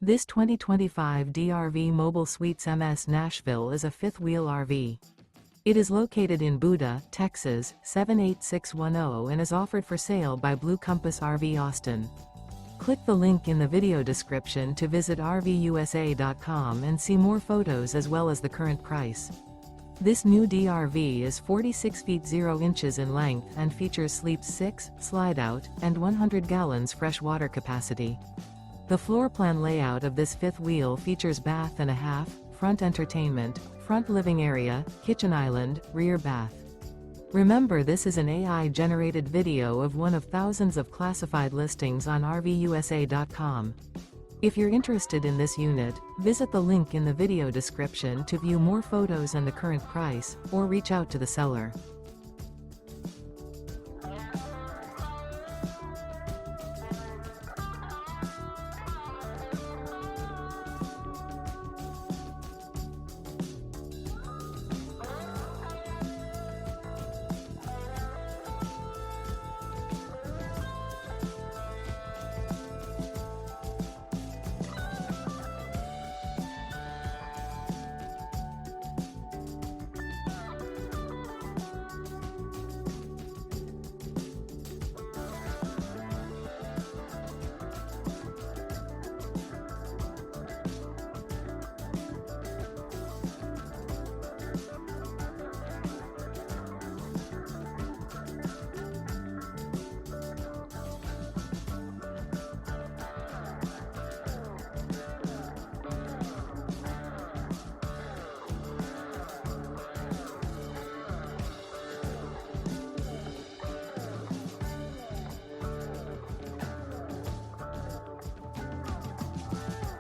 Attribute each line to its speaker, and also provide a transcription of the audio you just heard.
Speaker 1: This 2025 DRV Mobile Suites MS Nashville is a fifth-wheel RV. It is located in Buda, Texas, 78610 and is offered for sale by Blue Compass RV Austin. Click the link in the video description to visit RVUSA.com and see more photos as well as the current price. This new DRV is 46 feet 0 inches in length and features sleeps 6, slide-out, and 100 gallons fresh water capacity. The floor plan layout of this fifth wheel features bath and a half, front entertainment, front living area, kitchen island, rear bath. Remember, this is an AI-generated video of one of thousands of classified listings on RVUSA.com. If you're interested in this unit, visit the link in the video description to view more photos and the current price, or reach out to the seller.